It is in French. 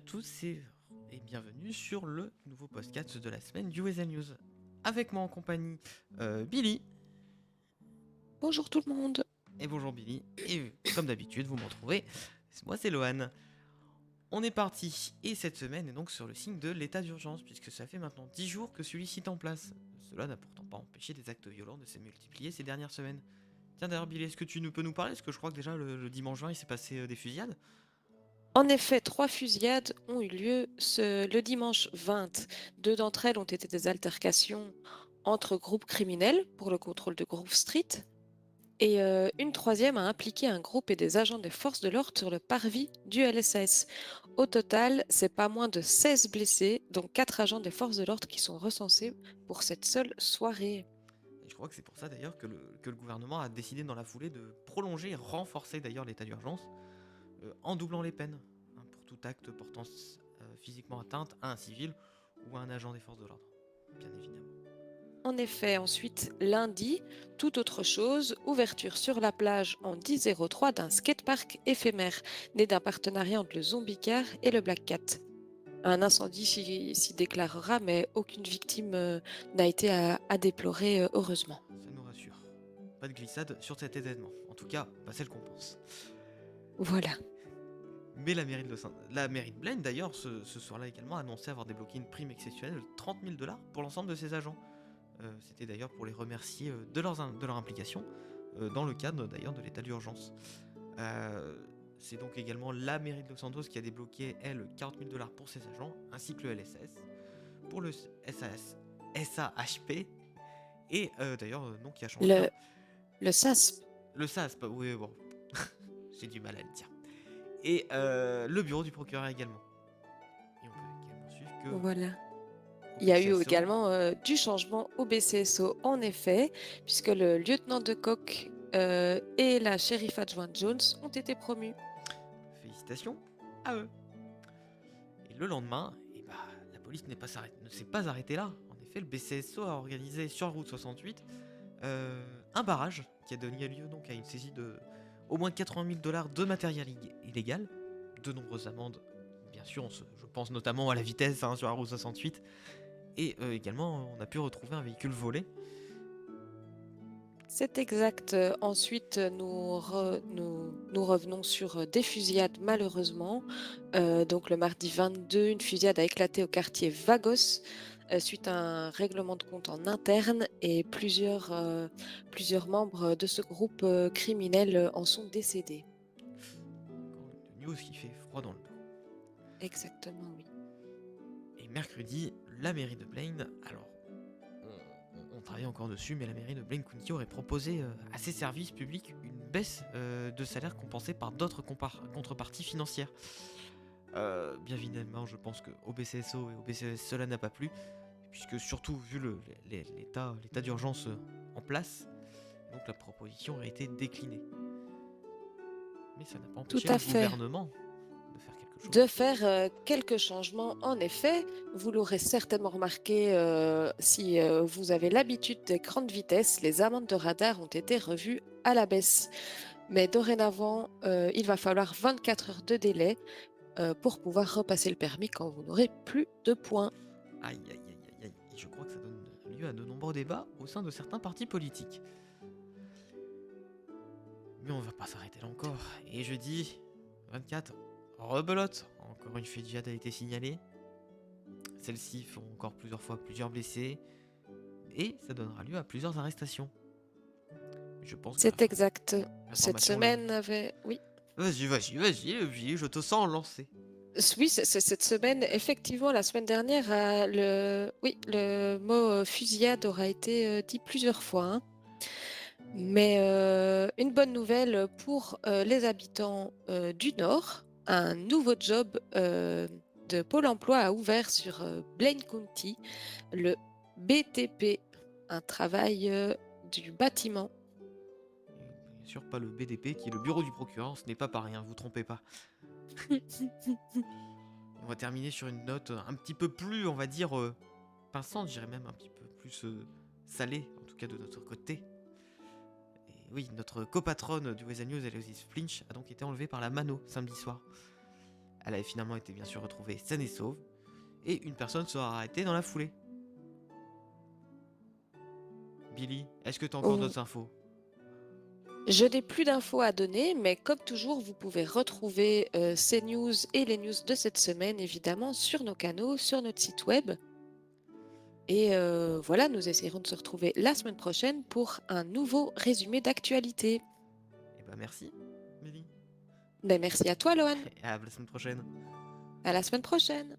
tous et bienvenue sur le nouveau podcast de la semaine du USA News. Avec moi en compagnie Billy. Bonjour tout le monde. Et bonjour Billy. Et comme d'habitude, vous me retrouvez. Moi c'est Lohan. On est parti et cette semaine est donc sur le signe de l'état d'urgence puisque ça fait maintenant 10 jours que celui-ci est en place. Cela n'a pourtant pas empêché des actes violents de se multiplier ces dernières semaines. Tiens d'ailleurs Billy, est-ce que tu peux nous parler? Parce que je crois que déjà le dimanche 20 il s'est passé des fusillades. En effet, 3 fusillades ont eu lieu le dimanche 20. Deux d'entre elles ont été des altercations entre groupes criminels pour le contrôle de Grove Street. Et une troisième a impliqué un groupe et des agents des forces de l'ordre sur le parvis du LSAS. Au total, c'est pas moins de 16 blessés, dont 4 agents des forces de l'ordre qui sont recensés pour cette seule soirée. Et je crois que c'est pour ça d'ailleurs que le gouvernement a décidé dans la foulée de prolonger et renforcer d'ailleurs l'état d'urgence en doublant les peines pour tout acte portant physiquement atteinte à un civil ou à un agent des forces de l'ordre, bien évidemment. En effet, ensuite, lundi, tout autre chose, ouverture sur la plage en 1003 d'un skatepark éphémère, né d'un partenariat entre le Zombie Car et le Black Cat. Un incendie s'y déclarera, mais aucune victime n'a été à déplorer, heureusement. Ça nous rassure. Pas de glissade sur cet événement, en tout cas pas celle qu'on pense. Voilà. Mais la mairie de Blaine d'ailleurs ce soir-là également a annoncé avoir débloqué une prime exceptionnelle de 30 000 $ pour l'ensemble de ses agents. C'était d'ailleurs pour les remercier de leur implication dans le cadre d'ailleurs de l'état d'urgence. C'est donc également la mairie de Los Santos qui a débloqué, elle, 40 000 $ pour ses agents, ainsi que le LSS, pour le SAHP, et d'ailleurs, nom qui a changé. Le, le SASP. Le SASP, oui, bon, j'ai du mal à le dire. Et le bureau du procureur également. Et on peut également suivre que Voilà. au Il y a eu BCSO, également du changement au BCSO, en effet, puisque le lieutenant de coq et la shérif adjointe Jones ont été promus. félicitations à eux. Et le lendemain, la police ne s'est pas arrêtée là. En effet, le BCSO a organisé sur la route 68 un barrage qui a donné lieu donc à une saisie de au moins 80 000 $ de matériel illégal, de nombreuses amendes, bien sûr, je pense notamment à la vitesse sur la route 68, et également on a pu retrouver un véhicule volé. C'est exact. Ensuite, nous revenons sur des fusillades, malheureusement. Donc, le mardi 22, une fusillade a éclaté au quartier Vagos suite à un règlement de compte en interne et plusieurs membres de ce groupe criminel en sont décédés. Encore une news qui fait froid dans le dos. Exactement, oui. Et mercredi, la mairie de Blaine, alors on travaille encore dessus, mais la mairie de Blaine County aurait proposé à ses services publics une baisse de salaire compensée par d'autres contreparties financières. Bien évidemment, je pense qu'au BCSO et au BCS, cela n'a pas plu, puisque surtout vu l'état d'urgence en place, donc la proposition aurait été déclinée. Mais ça n'a pas Tout empêché le à fait. gouvernement de faire quelque chose. De faire quelques changements. En effet, vous l'aurez certainement remarqué si vous avez l'habitude des grandes vitesses, les amendes de radar ont été revues à la baisse. Mais dorénavant, il va falloir 24 heures de délai pour pouvoir repasser le permis quand vous n'aurez plus de points. Aïe aïe aïe aïe aïe, et je crois que ça donne lieu à de nombreux débats au sein de certains partis politiques. Mais on va pas s'arrêter là encore. Et jeudi 24, rebelote, encore une fusillade a été signalée. Celles-ci font encore plusieurs fois plusieurs blessés. Et ça donnera lieu à plusieurs arrestations. Je pense que C'est exact. Cette l'information semaine avait... Oui. Vas-y, je te sens lancé. Oui, cette semaine, effectivement, la semaine dernière, le mot fusillade aura été dit plusieurs fois, hein. Mais une bonne nouvelle pour les habitants du Nord, un nouveau job de Pôle emploi a ouvert sur Blaine County, le BTP, un travail du bâtiment. Et bien sûr, pas le BDP qui est le bureau du procureur, ce n'est pas pareil, hein, vous trompez pas. On va terminer sur une note un petit peu plus, on va dire, pinçante, j'irais même un petit peu plus salée, en tout cas de notre côté. Et oui, notre copatronne du Weather News, Eloise Flinch, a donc été enlevée par la mano samedi soir. Elle avait finalement été bien sûr retrouvée saine et sauve, et une personne sera arrêtée dans la foulée. Billy, est-ce que tu as encore Oh, d'autres infos? je n'ai plus d'infos à donner, mais comme toujours, vous pouvez retrouver ces news et les news de cette semaine, évidemment, sur nos canaux, sur notre site web. Et voilà, nous essayerons de se retrouver la semaine prochaine pour un nouveau résumé d'actualité. Eh ben merci, Billy. Ben, merci à toi, Lohan. Et à la semaine prochaine. À la semaine prochaine.